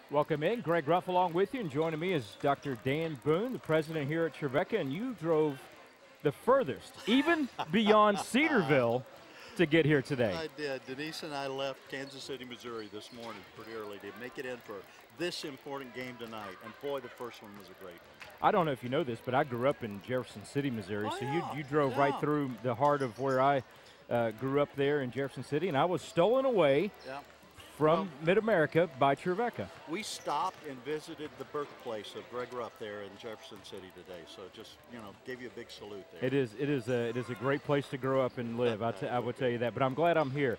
Welcome in. Greg Ruff along with you, and joining me is Dr. Dan Boone, the president here at Trevecca, and you drove the furthest, even beyond Cedarville, to get here today. I did. Denise and I left Kansas City, Missouri this morning pretty early to make it in for this important game tonight. And boy, the first one was a great one. I don't know if you know this, but I grew up in Jefferson City, Missouri, Oh, so yeah. you drove Yeah. right through the heart of where I grew up there in Jefferson City, and I was stolen away Yeah. from Mid-America by Trevecca. We stopped and visited the birthplace of Greg Ruff there in Jefferson City today. So just, gave you a big salute there. It is a great place to grow up and live. I will tell you that. But I'm glad I'm here.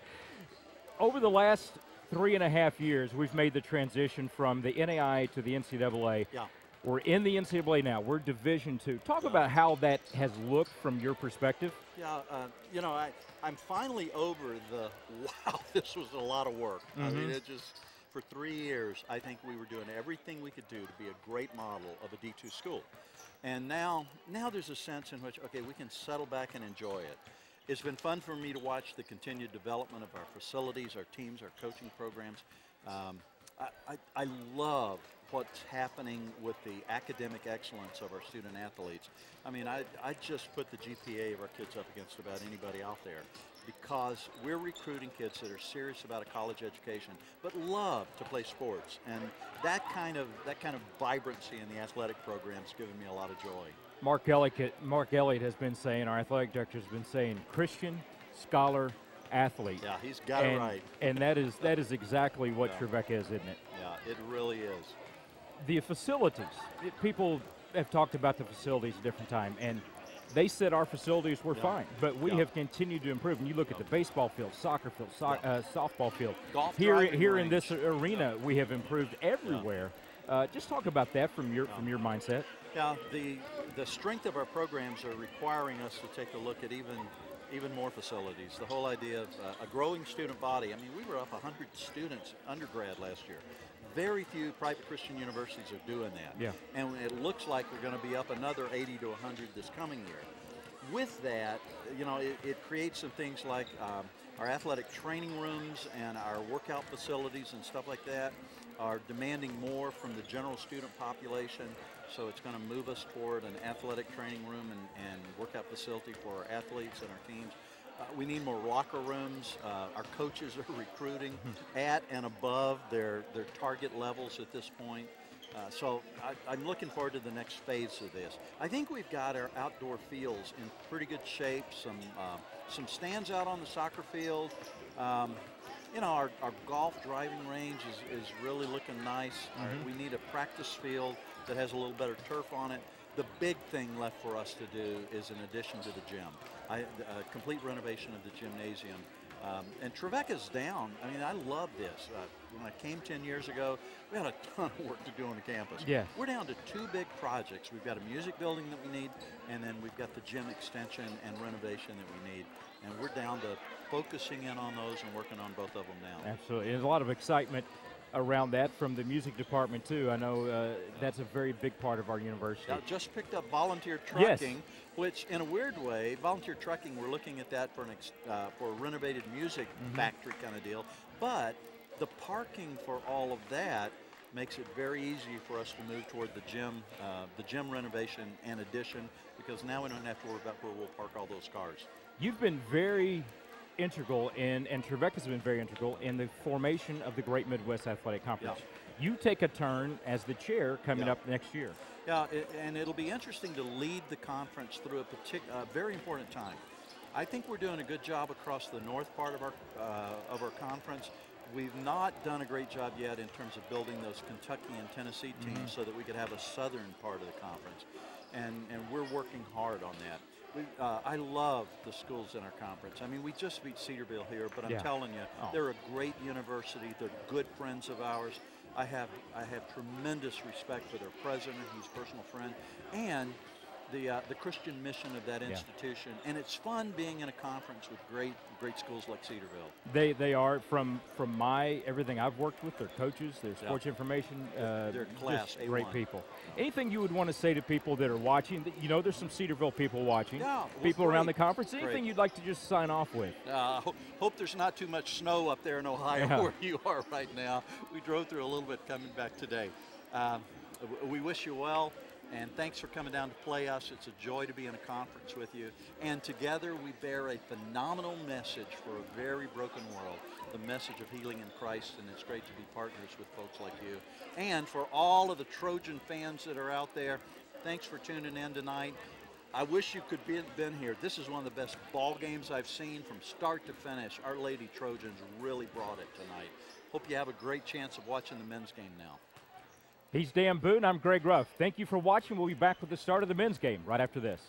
Over the last 3.5 years, we've made the transition from the NAIA to the NCAA. Yeah. We're in the NCAA now. We're Division II. Talk about how that has looked from your perspective. Yeah, I'm finally over the, wow, this was a lot of work. I mean, it just, for 3 years, I think we were doing everything we could do to be a great model of a D2 school. And now there's a sense in which, okay, we can settle back and enjoy it. It's been fun for me to watch the continued development of our facilities, our teams, our coaching programs. I love what's happening with the academic excellence of our student athletes. I mean, I just put the GPA of our kids up against about anybody out there because we're recruiting kids that are serious about a college education but love to play sports, and that kind of vibrancy in the athletic program's given me a lot of joy. Mark Elliott has been saying, our athletic director has been saying, Christian, scholar, athlete. Yeah, he's got it right. And that is exactly what Trevecca is, isn't it? Yeah, it really is. The facilities, people have talked about the facilities at different time, and they said our facilities were fine, but we have continued to improve. And you look at the baseball field, soccer field, softball field. Golf here in this arena, we have improved everywhere. Just talk about that from your mindset. Yeah, the strength of our programs are requiring us to take a look at even more facilities. The whole idea of a growing student body. I mean, we were up 100 students undergrad last year. Very few private Christian universities are doing that. Yeah. And it looks like we're going to be up another 80 to 100 this coming year. With that, it creates some things like our athletic training rooms and our workout facilities and stuff like that are demanding more from the general student population. So it's going to move us toward an athletic training room and workout facility for our athletes and our teams. We need more locker rooms. Our coaches are recruiting at and above their target levels at this point. So I'm looking forward to the next phase of this. I think we've got our outdoor fields in pretty good shape. Some stands out on the soccer field. Our golf driving range is really looking nice. We need a practice field that has a little better turf on it. The big thing left for us to do is an addition to the gym. A complete renovation of the gymnasium. And Trevecca's down. I mean, I love this. When I came 10 years ago, we had a ton of work to do on the campus. Yeah. We're down to 2 big projects. We've got a music building that we need, and then we've got the gym extension and renovation that we need. And we're down to focusing in on those and working on both of them now. Absolutely. There's a lot of excitement around that from the music department, too. I know that's a very big part of our university. I just picked up volunteer trucking, which in a weird way, volunteer trucking, we're looking at that for a renovated music factory kind of deal. But the parking for all of that makes it very easy for us to move toward the gym renovation and addition, because now we don't have to worry about where we'll park all those cars. You've been very integral and Trevecca's been very integral in the formation of the Great Midwest Athletic Conference. You take a turn as the chair coming up next year. Yeah, and it'll be interesting to lead the conference through a very important time. I think we're doing a good job across the north part of our conference. We've not done a great job yet in terms of building those Kentucky and Tennessee teams so that we could have a southern part of the conference. And we're working hard on that. I love the schools in our conference. I mean, we just beat Cedarville here, but I'm telling you, they're a great university. They're good friends of ours. I have tremendous respect for their president, who's a personal friend, and the Christian mission of that institution, and it's fun being in a conference with great schools like Cedarville. They are from my everything I've worked with. Their coaches, their sports information, they're class just great A1. people. Anything you would want to say to people that are watching? You know, there's some Cedarville people watching. Yeah, well, people around the great. conference. Anything you'd like to just sign off with? Hope there's not too much snow up there in Ohio where you are right now. We drove through a little bit coming back today. We wish you well. And thanks for coming down to play us. It's a joy to be in a conference with you. And together we bear a phenomenal message for a very broken world, the message of healing in Christ, and it's great to be partners with folks like you. And for all of the Trojan fans that are out there, thanks for tuning in tonight. I wish you could have been here. This is one of the best ball games I've seen from start to finish. Our Lady Trojans really brought it tonight. Hope you have a great chance of watching the men's game now. He's Dan Boone. I'm Greg Ruff. Thank you for watching. We'll be back with the start of the men's game right after this.